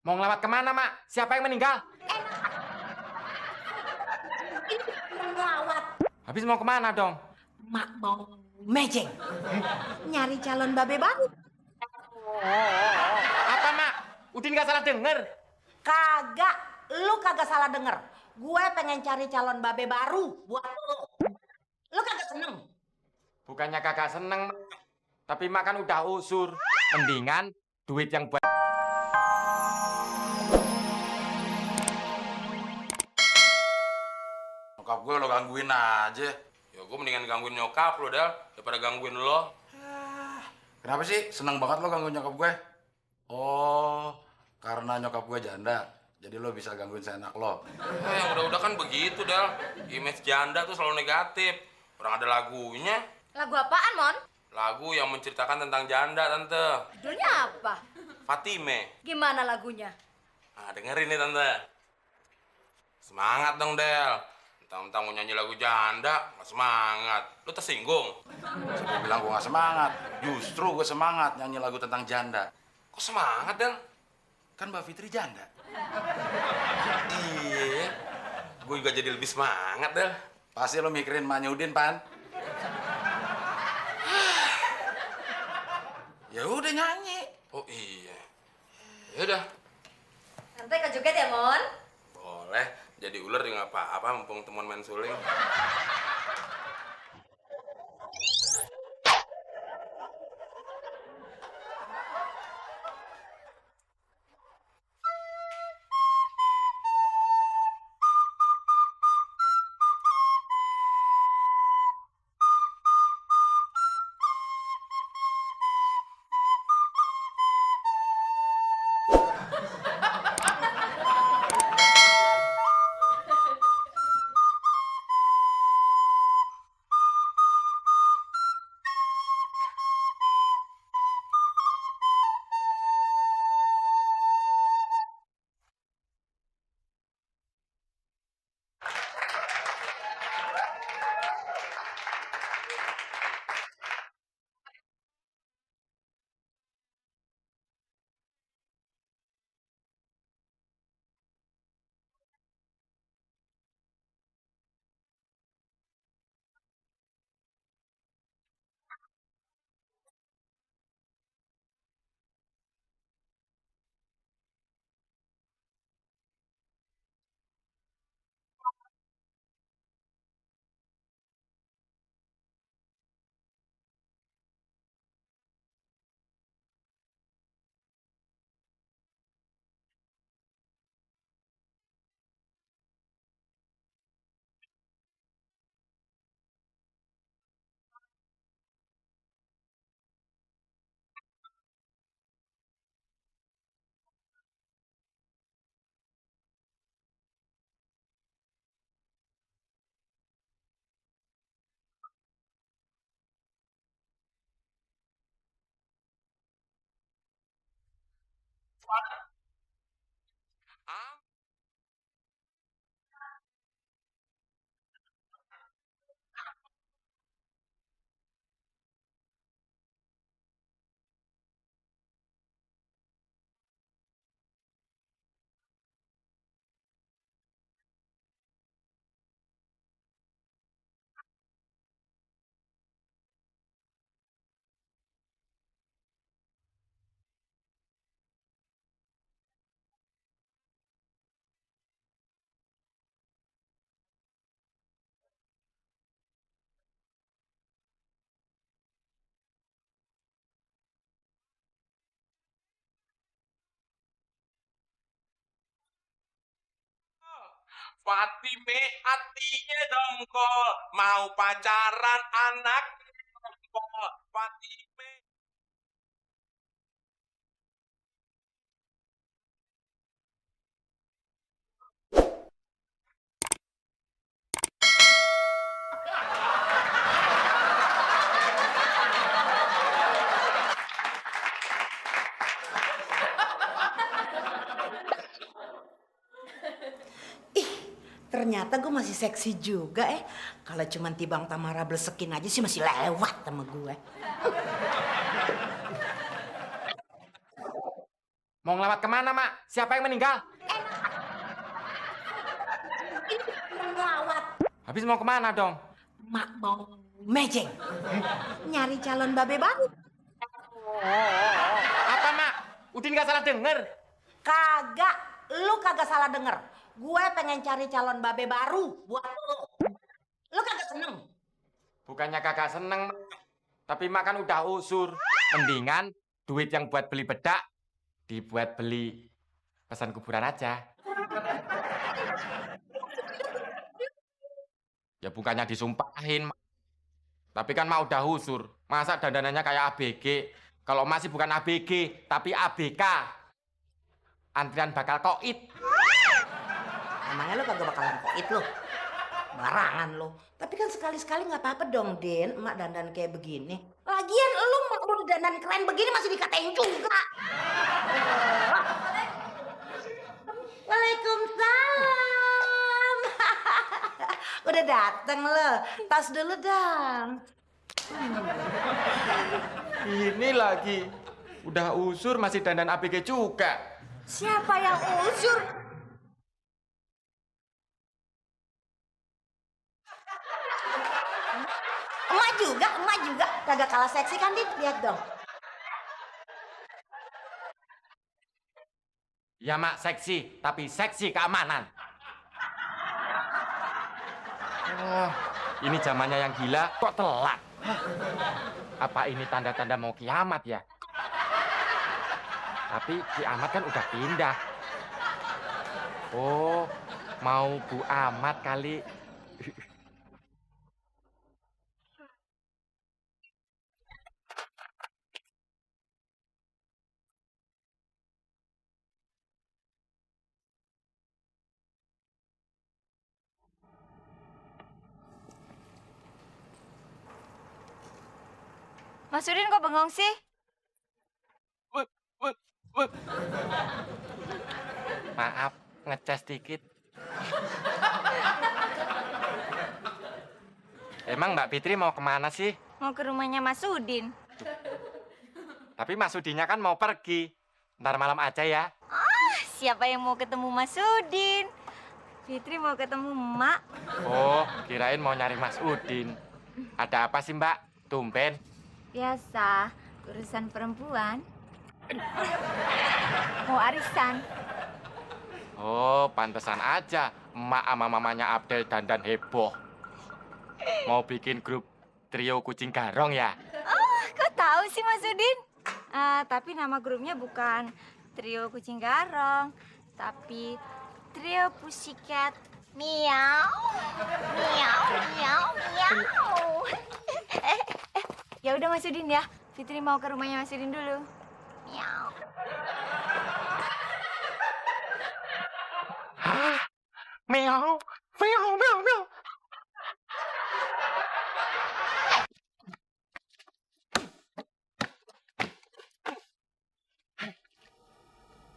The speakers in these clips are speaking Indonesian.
Mau ngelawat kemana, Mak? Siapa yang meninggal? Ngelawat. Habis mau kemana dong? Mak mau mejeng. Nyari calon babe baru. Apa, Mak? Udin nggak salah denger. Kagak, lu kagak salah denger. Gue pengen cari calon babe baru buat lu. Lu kagak seneng? Bukannya kakak seneng, Mak. Tapi Mak kan udah usur. Mendingan duit yang buat... Nyokap gue lo gangguin aja. Ya gue mendingan gangguin nyokap lo, Del, daripada gangguin lo. Kenapa sih seneng banget lo gangguin nyokap gue? Oh, karena nyokap gue janda. Jadi lo bisa gangguin seenak lo. Yang udah-udah kan begitu, Del. Image janda tuh selalu negatif. Orang ada lagunya. Lagu apaan, Mon? Lagu yang menceritakan tentang janda, Tante. Judulnya apa? Fatime. Gimana lagunya? Nah, dengerin nih, Tante. Semangat dong, Del. Mentang-mentang mau nyanyi lagu janda, nggak semangat. Lu tersinggung? Siapa bilang gue nggak semangat? Justru gue semangat nyanyi lagu tentang janda. Kok semangat, Del? Kan Mbak Fitri janda. Iya, gue juga jadi lebih semangat, Del. Pasti lo mikirin Maknya Udin, Pan. Ya udah nyanyi. Oh iya. Ya udah. Santai kan joget ya, Mon? Boleh. Jadi ular juga nggak apa-apa, mumpung temuan main suling. Fatime hatinya dongkol, mau pacaran anak dongkol. Fatime. Ih, ternyata gue masih seksi juga Kalau cuman Tibang Tamara blesekin aja sih masih lewat sama gue. Mau ngelawat kemana, Mak? Siapa yang meninggal? Ngelawat. Habis mau kemana dong? Mak mau mejeng. Nyari calon babe baru. Apa, Mak? Udin nggak salah denger. Kagak, lu kagak salah denger. Gue pengen cari calon babe baru buat lu. Lu kagak seneng? Bukannya kagak seneng, Mak. Tapi Mak kan udah usur. Mendingan duit yang buat beli bedak dibuat beli pesan kuburan aja. Ya bukannya disumpahin, Mak. Tapi kan Mak udah usur. Masa dandanannya kayak ABG? Kalau masih bukan ABG, tapi ABK. Antrian bakal koit. Emangnya lu kagak bakalan koit lu? Barangan lu. Tapi kan sekali-sekali nggak apa-apa dong, Din. Emak dandan kayak begini. Lagian lu mau dandan keren begini masih dikatain juga. Waalaikumsalam. Udah dateng lo. Tas dulu dong. Ini lagi. Udah usur masih dandan ABG juga. Siapa yang usur? Emak juga. Kagak kalah seksi kan, Din? Lihat dong. Ya, Mak, seksi. Tapi seksi keamanan. Oh, ini zamannya yang gila. Kok telat? Apa ini tanda-tanda mau kiamat ya? Tapi kiamat kan udah pindah. Oh, mau Bu Amat kali. Mas Udin kok bengong sih? Maaf, ngecas dikit. Emang Mbak Fitri mau kemana sih? Mau ke rumahnya Mas Udin. Tapi Mas Udinya kan mau pergi. Ntar malam aja ya. Siapa yang mau ketemu Mas Udin? Fitri mau ketemu Emak. Oh, kirain mau nyari Mas Udin. Ada apa sih, Mbak? Tumben. Biasa, urusan perempuan. Mau arisan. Oh, pantesan aja emak sama mamanya Abdel dandan heboh. Mau bikin grup trio kucing garong ya? Kok tahu sih Mas Udin? Tapi nama grupnya bukan Trio Kucing Garong, tapi Trio Pussycat Miau. Miau, miau, miau. Ya udah Mas Udin ya. Fitri mau ke rumahnya Mas Udin dulu. Miau. Hah? Meow, meow, meow, meow.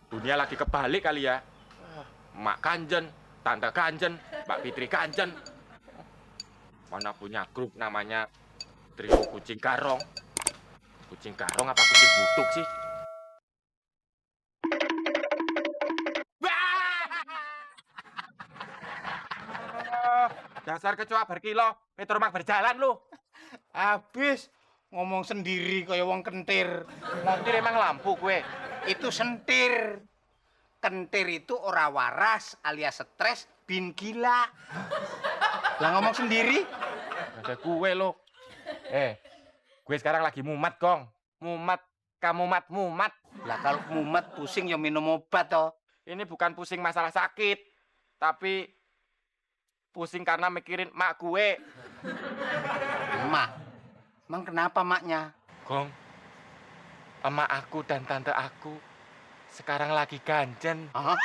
Dunia lagi kebalik kali ya. Mak kanjen, tante kanjen, Mbak Fitri kanjen. Mana punya grup namanya Trio Kucing Garong. Kucing garong apa kucing butuk sih? Dasar kecoa berkilo, Petromak berjalan lu. Habis ngomong sendiri kayak wong kentir. Montir emang lampu gue. Itu sentir. Kentir itu ora waras alias stres bin gila. Lah ngomong sendiri? Ada gue lo. Gue sekarang lagi mumat, Gong. Mumat, kamu mumat. Lah kalau mumet pusing ya minum obat toh. Ini bukan pusing masalah sakit, tapi pusing karena mikirin mak gue. Mak. Emang kenapa maknya? Gong, emak aku dan tante aku sekarang lagi ganjen. Hah?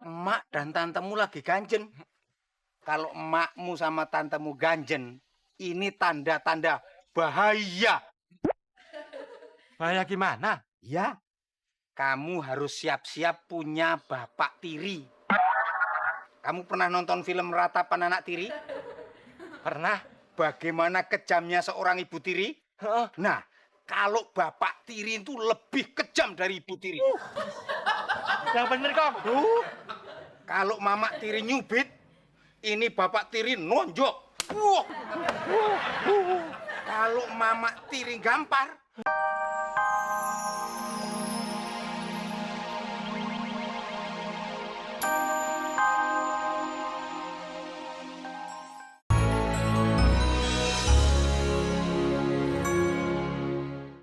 Emak dan tantemu lagi ganjen. Kalau emakmu sama tantemu ganjen, ini tanda-tanda bahaya. Bahaya gimana? Ya, kamu harus siap-siap punya bapak tiri. Kamu pernah nonton film Ratapan Anak Tiri? Pernah? Bagaimana kejamnya seorang ibu tiri? Heeh. Nah, kalau Bapak Tiri itu lebih kejam dari Ibu Tiri. Yang bener, Kong. Kalau Mama Tiri nyubit, ini Bapak Tiri nonjok. Kalau Mama Tiri gampar,